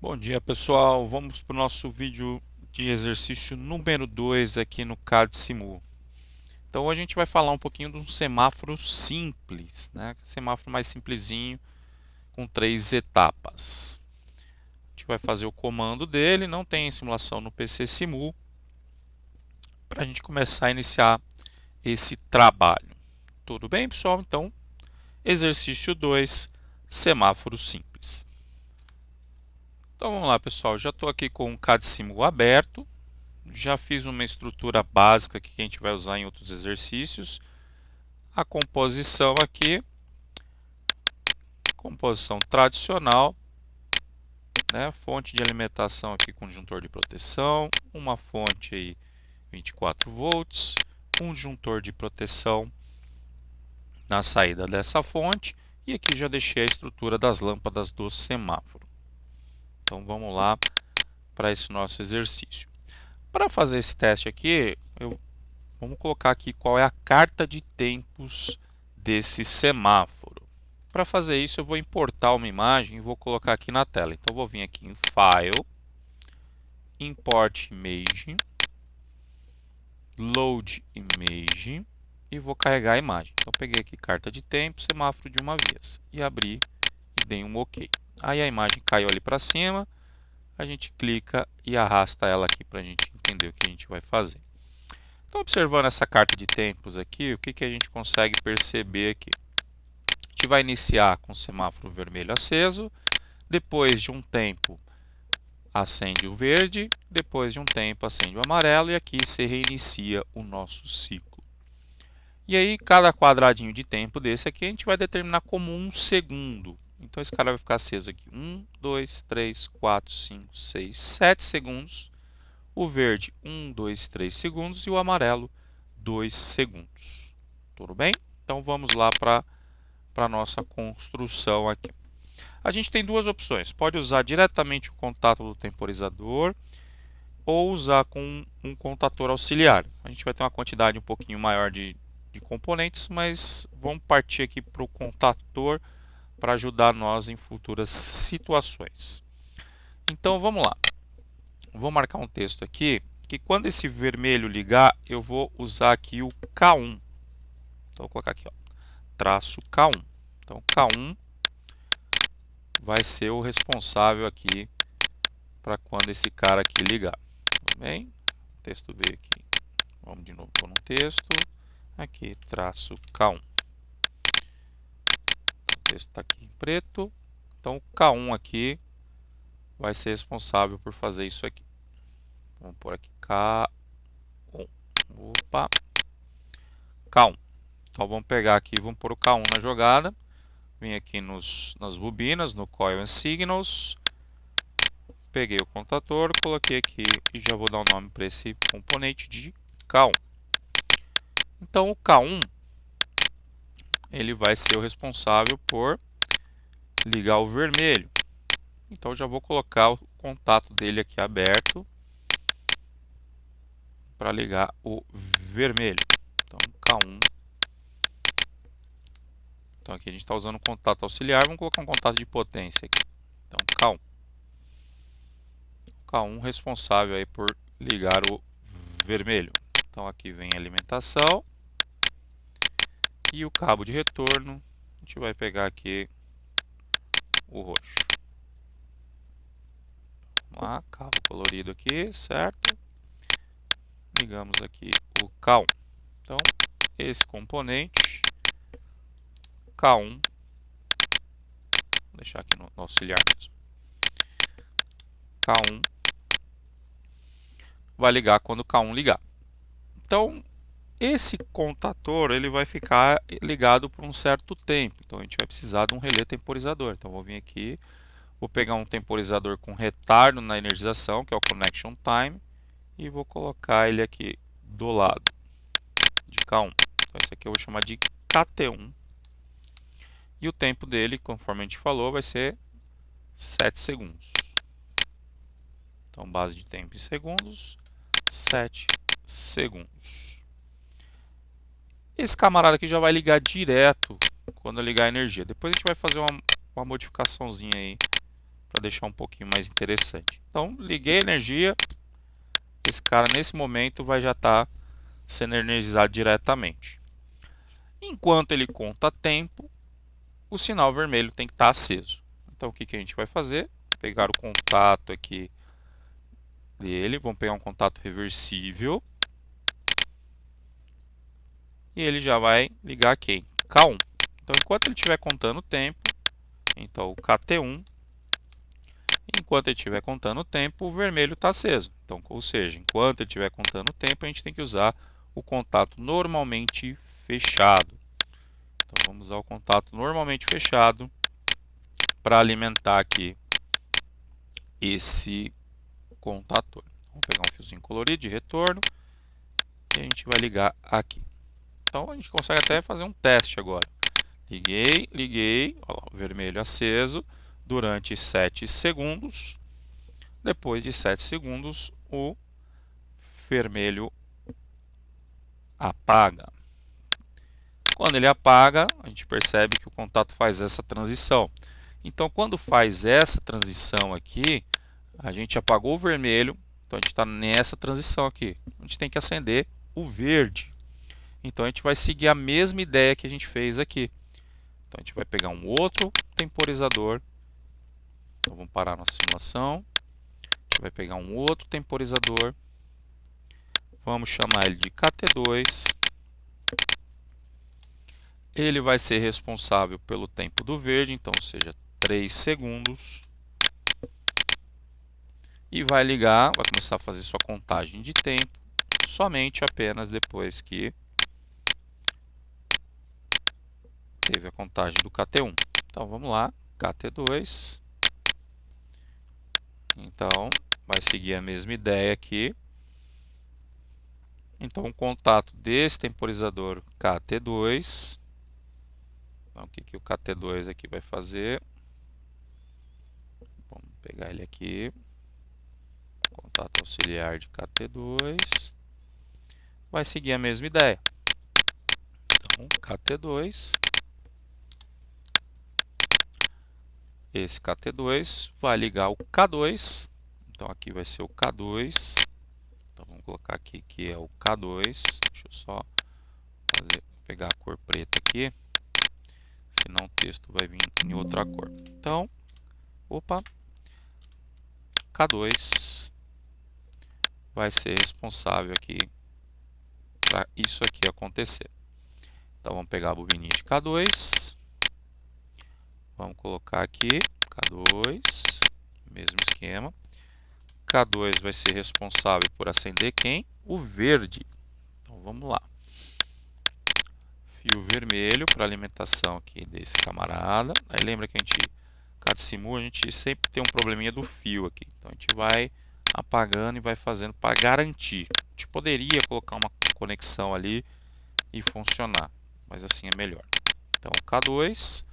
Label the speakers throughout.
Speaker 1: Bom dia, pessoal. Vamos para o nosso vídeo de exercício número 2 aqui no CAD Simu. Então, a gente vai falar um pouquinho de um semáforo simples, né? Semáforo mais simplesinho, com 3 etapas. A gente vai fazer o comando dele, não tem simulação no PC Simu, para a gente começar a iniciar esse trabalho. Tudo bem, pessoal? Então, exercício 2, semáforo simples. Então, vamos lá, pessoal. Já estou aqui com o CAD Simu aberto. Já fiz uma estrutura básica que a gente vai usar em outros exercícios. A composição aqui, composição tradicional, né? Fonte de alimentação aqui com juntor de proteção, uma fonte aí 24 volts, um juntor de proteção na saída dessa fonte e aqui já deixei a estrutura das lâmpadas do semáforo. Então vamos lá para esse nosso exercício. Para fazer esse teste aqui, vamos colocar aqui qual é a carta de tempos desse semáforo. Para fazer isso, eu vou importar uma imagem e vou colocar aqui na tela. Então, eu vou vir aqui em File, Import Image, Load Image e vou carregar a imagem. Então, eu peguei aqui carta de tempo, semáforo de uma vez e abri e dei um OK. Aí a imagem caiu ali para cima, a gente clica e arrasta ela aqui para a gente entender o que a gente vai fazer. Então, observando essa carta de tempos aqui, o que a gente consegue perceber aqui? A gente vai iniciar com o semáforo vermelho aceso, depois de um tempo acende o verde, depois de um tempo acende o amarelo e aqui se reinicia o nosso ciclo. E aí, cada quadradinho de tempo desse aqui a gente vai determinar como 1 segundo. Então, esse cara vai ficar aceso aqui 1, 2, 3, 4, 5, 6, 7 segundos. O verde 1, 2, 3 segundos e o amarelo 2 segundos. Tudo bem? Então vamos lá para a nossa construção aqui. A gente tem duas opções. Pode usar diretamente o contato do temporizador ou usar com um contator auxiliar. A gente vai ter uma quantidade um pouquinho maior de componentes, mas vamos partir aqui para o contator para ajudar nós em futuras situações. Então vamos lá. Vou marcar um texto aqui, que quando esse vermelho ligar, eu vou usar aqui o K1. Então, vou colocar aqui, ó, traço K1. Então, K1 vai ser o responsável aqui para quando esse cara aqui ligar. Tudo bem? O texto veio aqui. Vamos de novo por um texto. Aqui, traço K1. O texto está aqui em preto. Então, o K1 aqui vai ser responsável por fazer isso aqui. Vamos pôr aqui K1. Opa! K1. Então vamos pegar aqui, vamos pôr o K1 na jogada. Vim aqui nas bobinas, no Coil and Signals. Peguei o contator, coloquei aqui e já vou dar um nome para esse componente de K1. Então o K1 ele vai ser o responsável por ligar o vermelho. Então já vou colocar o contato dele aqui aberto para ligar o vermelho. Então K1. Então aqui a gente está usando um contato auxiliar, vamos colocar um contato de potência aqui. Então K1. K1 responsável aí por ligar o vermelho. Então aqui vem a alimentação e o cabo de retorno. A gente vai pegar aqui o roxo. Vamos lá, cabo colorido aqui, certo? Ligamos aqui o K1. Então esse componente K1, vou deixar aqui no auxiliar mesmo. K1 vai ligar quando o K1 ligar. Então esse contator ele vai ficar ligado por um certo tempo. Então a gente vai precisar de um relé temporizador. Então vou vir aqui, vou pegar um temporizador com retardo na energização, que é o Connection Time, e vou colocar ele aqui do lado de K1. Então esse aqui eu vou chamar de KT1. E o tempo dele, conforme a gente falou, vai ser 7 segundos. Então base de tempo em segundos, 7 segundos. Esse camarada aqui já vai ligar direto quando eu ligar a energia. Depois a gente vai fazer uma modificaçãozinha aí para deixar um pouquinho mais interessante. Então, liguei a energia, esse cara nesse momento vai já estar sendo energizado diretamente. Enquanto ele conta tempo, o sinal vermelho tem que estar aceso. Então, o que a gente vai fazer? Pegar o contato aqui dele, vamos pegar um contato reversível. E ele já vai ligar quem? K1. Então, enquanto ele estiver contando o tempo, então o KT1, enquanto ele estiver contando o tempo, o vermelho está aceso. Então, ou seja, enquanto ele estiver contando o tempo, a gente tem que usar o contato normalmente fechado. Então, vamos usar o contato normalmente fechado para alimentar aqui esse contator. Vamos pegar um fiozinho colorido de retorno e a gente vai ligar aqui. Então, a gente consegue até fazer um teste agora. Liguei, ó lá, o vermelho aceso durante 7 segundos. Depois de 7 segundos, o vermelho apaga. Quando ele apaga, a gente percebe que o contato faz essa transição. Então, quando faz essa transição aqui, a gente apagou o vermelho, então a gente está nessa transição aqui. A gente tem que acender o verde. Então, a gente vai seguir a mesma ideia que a gente fez aqui. Então, a gente vai pegar um outro temporizador. Então, vamos parar a nossa simulação. A gente vai pegar um outro temporizador. Vamos chamar ele de KT2. Ele vai ser responsável pelo tempo do verde, então seja 3 segundos. E vai ligar, vai começar a fazer sua contagem de tempo, somente apenas depois que teve a contagem do KT1. Então vamos lá, KT2. Então vai seguir a mesma ideia aqui. Então o contato desse temporizador KT2. Então o que o KT2 aqui vai fazer? Vamos pegar ele aqui. Contato auxiliar de KT2. Vai seguir a mesma ideia. Então, KT2. Esse KT2 vai ligar o K2. Então, aqui vai ser o K2. Então, vamos colocar aqui que é o K2. Deixa eu só pegar a cor preta aqui. Senão o texto vai vir em outra cor. Então, opa, K2 vai ser responsável aqui para isso aqui acontecer. Então, vamos pegar a bobininha de K2. Vamos colocar aqui K2, mesmo esquema. K2 vai ser responsável por acender quem? O verde. Então vamos lá. Fio vermelho para alimentação aqui desse camarada. Aí lembra que a gente, cada simul, a gente sempre tem um probleminha do fio aqui. Então a gente vai apagando e vai fazendo para garantir. A gente poderia colocar uma conexão ali e funcionar, mas assim é melhor. Então K2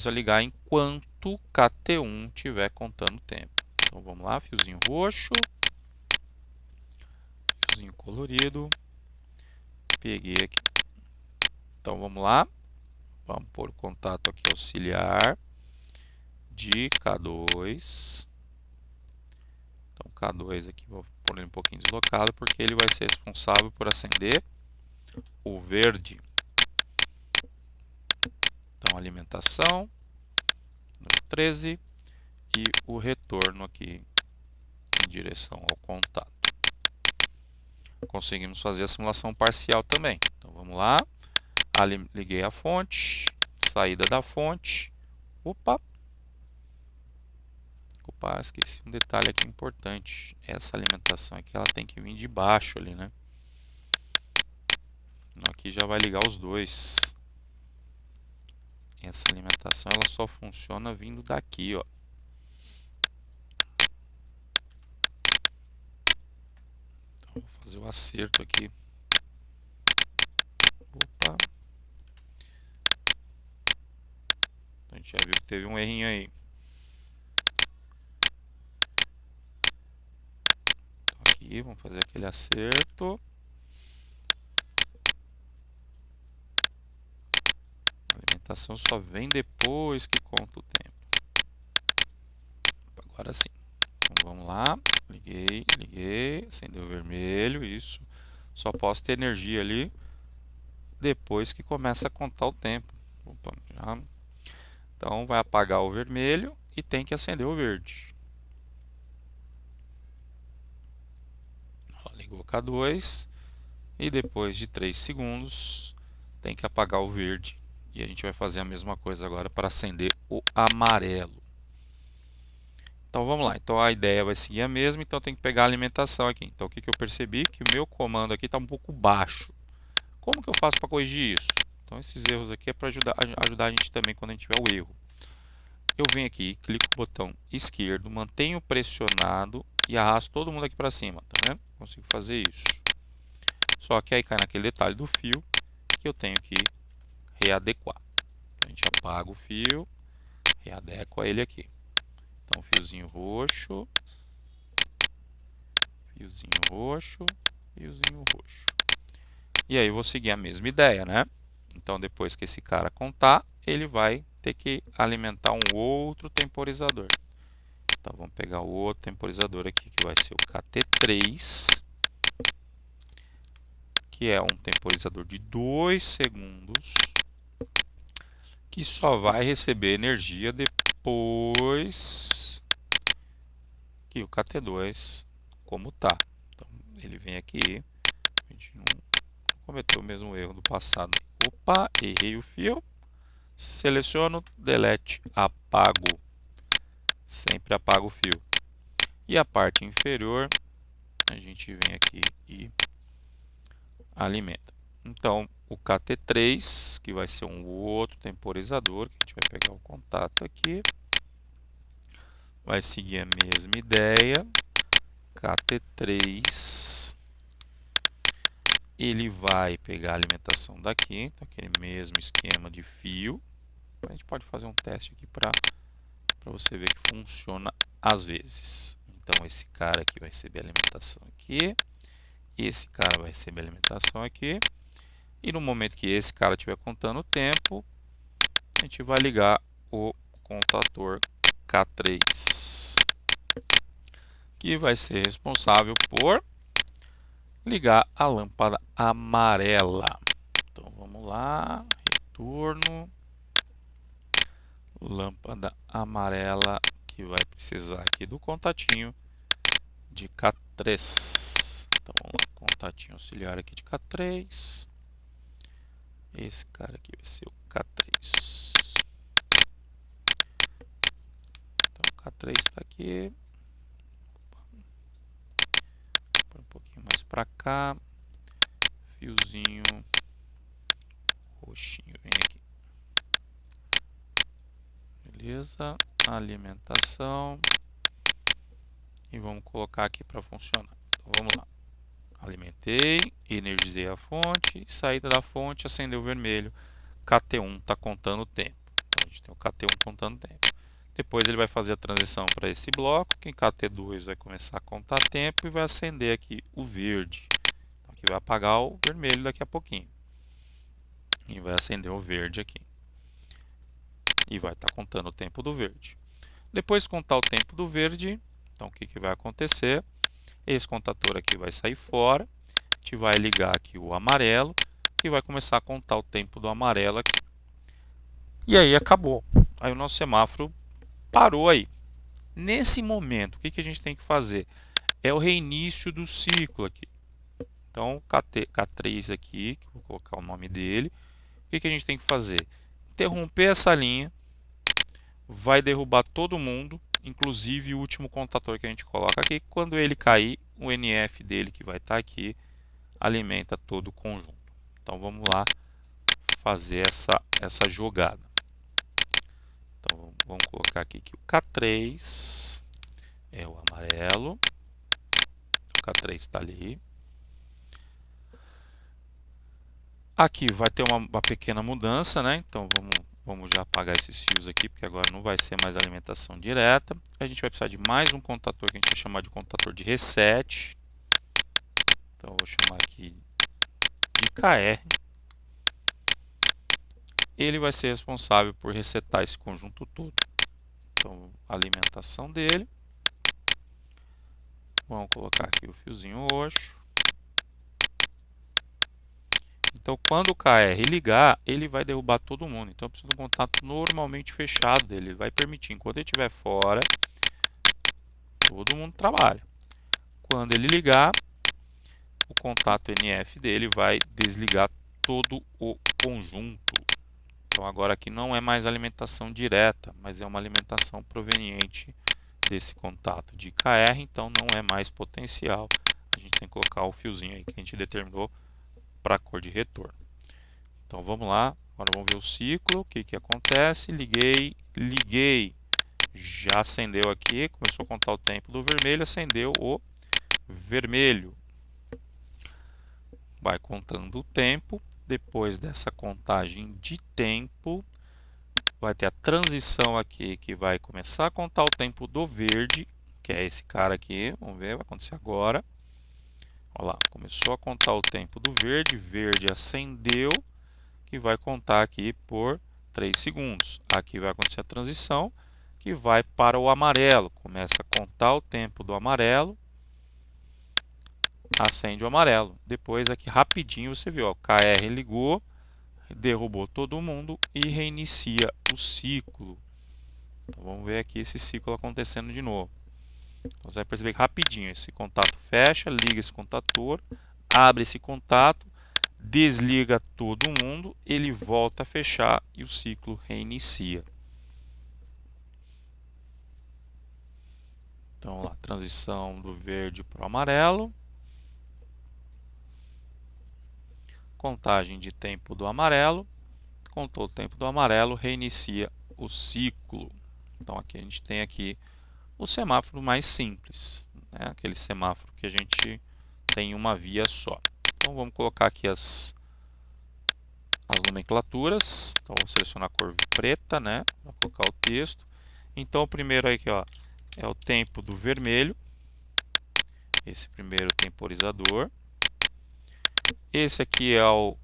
Speaker 1: vai ligar enquanto KT1 estiver contando o tempo. Então vamos lá, fiozinho roxo, fiozinho colorido, peguei aqui. Então vamos lá, vamos pôr o contato aqui auxiliar de K2. Então K2 aqui, vou pôr ele um pouquinho deslocado, porque ele vai ser responsável por acender o verde. Então alimentação, número 13, e o retorno aqui em direção ao contato. Conseguimos fazer a simulação parcial também. Então vamos lá, liguei a fonte, saída da fonte. Opa, esqueci um detalhe aqui importante. Essa alimentação aqui ela tem que vir de baixo ali, né? Aqui já vai ligar os dois. Essa alimentação ela só funciona vindo daqui, ó. Então, vou fazer o acerto aqui. Opa. Então, a gente já viu que teve um errinho aí. Então, aqui, vamos fazer aquele acerto. A alimentação só vem depois que conta o tempo. vamos lá. Liguei, acendeu o vermelho, isso. Só posso ter energia ali depois que começa a contar o tempo. Opa, já. Então vai apagar o vermelho e tem que acender o verde. Ligou o K2 e depois de 3 segundos tem que apagar o verde. E a gente vai fazer a mesma coisa agora para acender o amarelo. Então vamos lá, então a ideia vai seguir a mesma, então tem que pegar a alimentação aqui. Então o que eu percebi? Que o meu comando aqui está um pouco baixo. Como que eu faço para corrigir isso? Então esses erros aqui é para ajudar a gente também quando a gente tiver o erro. Eu venho aqui, clico no botão esquerdo, mantenho pressionado e arrasto todo mundo aqui para cima, tá vendo? Consigo fazer isso. Só que aí cai naquele detalhe do fio que eu tenho que readequar. Então a gente apaga o fio, readequa ele aqui. Então fiozinho roxo, fiozinho roxo, fiozinho roxo. E aí eu vou seguir a mesma ideia, né? Então depois que esse cara contar, ele vai ter que alimentar um outro temporizador. Então vamos pegar o outro temporizador aqui, que vai ser o KT3, que é um temporizador de 2 segundos, que só vai receber energia depois que o KT2 como tá. Então ele vem aqui, a gente não cometeu o mesmo erro do passado. Opa, errei o fio. Seleciono, delete, apago. Sempre apago o fio. E a parte inferior, a gente vem aqui e alimenta. Então, o KT3, que vai ser um outro temporizador, que a gente vai pegar o contato aqui, vai seguir a mesma ideia. KT3, ele vai pegar a alimentação daqui, então aquele mesmo esquema de fio. A gente pode fazer um teste aqui para você ver que funciona às vezes. Então esse cara aqui vai receber a alimentação aqui, esse cara vai receber a alimentação aqui, e no momento que esse cara estiver contando o tempo, a gente vai ligar o contador K3, que vai ser responsável por ligar a lâmpada amarela. Então vamos lá, retorno, lâmpada amarela, que vai precisar aqui do contatinho de K3. Então vamos lá, contatinho auxiliar aqui de K3. Esse cara aqui vai ser o K3. Então o K3 está aqui. Põe um pouquinho mais para cá. Fiozinho roxinho vem aqui. Beleza, alimentação. E vamos colocar aqui para funcionar. Então vamos lá. Alimentei, energizei a fonte, saída da fonte, acendeu o vermelho. KT1 está contando o tempo. Então a gente tem o KT1 contando o tempo. Depois ele vai fazer a transição para esse bloco, que em KT2 vai começar a contar tempo e vai acender aqui o verde. Então aqui vai apagar o vermelho daqui a pouquinho. E vai acender o verde aqui. E vai estar contando o tempo do verde. Depois de contar o tempo do verde, então o que vai acontecer? Esse contador aqui vai sair fora. A gente vai ligar aqui o amarelo, que vai começar a contar o tempo do amarelo aqui. E aí acabou. Aí o nosso semáforo parou aí. Nesse momento, o que a gente tem que fazer? É o reinício do ciclo aqui. Então, K3 aqui, que eu vou colocar o nome dele. O que a gente tem que fazer? Interromper essa linha. Vai derrubar todo mundo, inclusive o último contador que a gente coloca aqui. Quando ele cair, o NF dele, que vai estar aqui, alimenta todo o conjunto. Então vamos lá fazer essa jogada. Então vamos colocar aqui que o K3 é o amarelo. O K3 está ali. Aqui vai ter uma pequena mudança, né? Então vamos já apagar esses fios aqui, porque agora não vai ser mais alimentação direta. A gente vai precisar de mais um contador, que a gente vai chamar de contador de reset. Então eu vou chamar aqui de KR. Ele vai ser responsável por resetar esse conjunto todo. Então a alimentação dele. Vamos colocar aqui o fiozinho roxo. Então, quando o KR ligar, ele vai derrubar todo mundo. Então, eu preciso de um contato normalmente fechado dele. Ele vai permitir, enquanto ele estiver fora, todo mundo trabalha. Quando ele ligar, o contato NF dele vai desligar todo o conjunto. Então, agora aqui não é mais alimentação direta, mas é uma alimentação proveniente desse contato de KR. Então, não é mais potencial. A gente tem que colocar o fiozinho aí que a gente determinou para a cor de retorno. Então vamos lá, agora vamos ver o ciclo, o que acontece, liguei, já acendeu aqui, começou a contar o tempo do vermelho, acendeu o vermelho. Vai contando o tempo, depois dessa contagem de tempo, vai ter a transição aqui que vai começar a contar o tempo do verde, que é esse cara aqui, vamos ver, vai acontecer agora. Olha lá, começou a contar o tempo do verde, verde acendeu, que vai contar aqui por 3 segundos. Aqui vai acontecer a transição, que vai para o amarelo. Começa a contar o tempo do amarelo, acende o amarelo. Depois aqui rapidinho você viu, ó, KR ligou, derrubou todo mundo e reinicia o ciclo. Então vamos ver aqui esse ciclo acontecendo de novo. Então, você vai perceber que rapidinho esse contato fecha, liga esse contator, abre esse contato, desliga todo mundo, ele volta a fechar e o ciclo reinicia. Então, lá, transição do verde para o amarelo. Contagem de tempo do amarelo. Contou o tempo do amarelo, reinicia o ciclo. Então, aqui a gente tem aqui o semáforo mais simples, né? Aquele semáforo que a gente tem uma via só. Então, vamos colocar aqui as nomenclaturas. Então, vou selecionar a cor preta, né? Vou colocar o texto. Então, o primeiro aqui, ó, é o tempo do vermelho. Esse primeiro temporizador. Esse aqui é o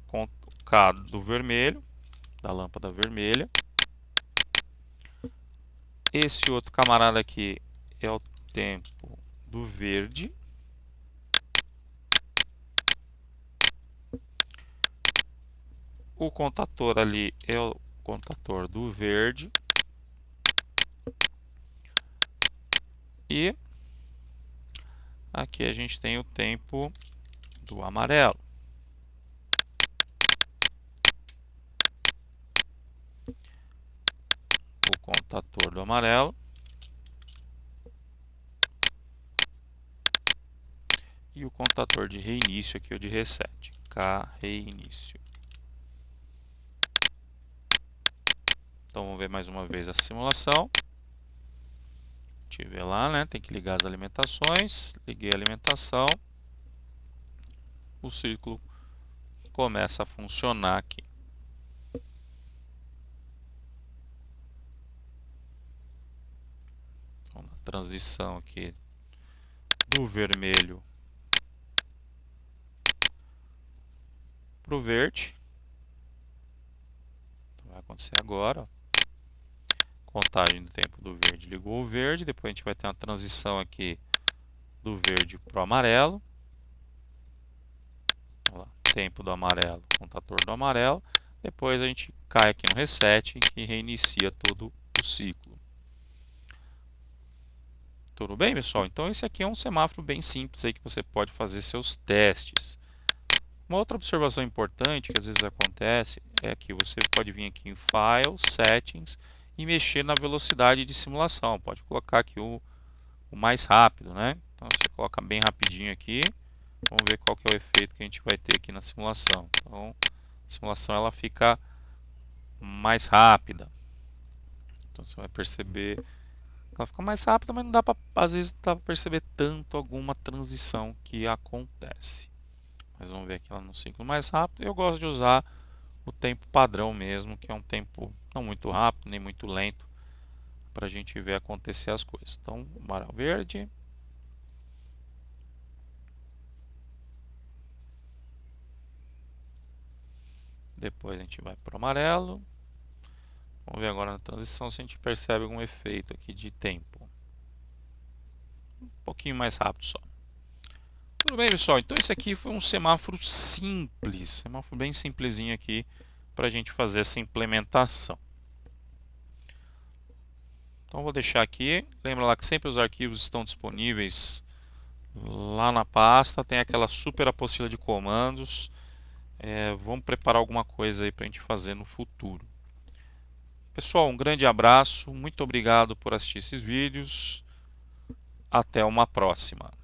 Speaker 1: contado do vermelho, da lâmpada vermelha. Esse outro camarada aqui é o tempo do verde. O contador ali é o contador do verde. E aqui a gente tem o tempo do amarelo. O contador do amarelo. E o contador de reinício aqui, o de reset. K reinício. Então vamos ver mais uma vez a simulação. A gente vê lá, né? Tem que ligar as alimentações. Liguei a alimentação. O ciclo começa a funcionar aqui. Então, na transição aqui do vermelho para o verde. Então, vai acontecer agora. Ó. Contagem do tempo do verde ligou o verde. Depois a gente vai ter uma transição aqui do verde para o amarelo. Olha lá, tempo do amarelo, contador do amarelo. Depois a gente cai aqui no reset que reinicia todo o ciclo. Tudo bem, pessoal? Então esse aqui é um semáforo bem simples aí que você pode fazer seus testes. Uma outra observação importante que às vezes acontece é que você pode vir aqui em File, Settings e mexer na velocidade de simulação. Pode colocar aqui o mais rápido, né? Então você coloca bem rapidinho aqui. Vamos ver qual que é o efeito que a gente vai ter aqui na simulação. Então, a simulação ela fica mais rápida. Então você vai perceber que ela fica mais rápida, mas não dá para, às vezes, não dá para perceber tanto alguma transição que acontece. Mas vamos ver aqui ela no ciclo mais rápido. Eu gosto de usar o tempo padrão mesmo, que é um tempo não muito rápido, nem muito lento, para a gente ver acontecer as coisas. Então, amarelo verde. Depois a gente vai para o amarelo. Vamos ver agora na transição se a gente percebe algum efeito aqui de tempo. pouquinho mais rápido só. Tudo bem, pessoal? Então esse aqui foi um semáforo simples, semáforo bem simplesinho aqui para a gente fazer essa implementação. Então vou deixar aqui. Lembra lá que sempre os arquivos estão disponíveis lá na pasta. Tem aquela super apostila de comandos. Vamos preparar alguma coisa aí para a gente fazer no futuro. Pessoal, um grande abraço. Muito obrigado por assistir esses vídeos. Até uma próxima.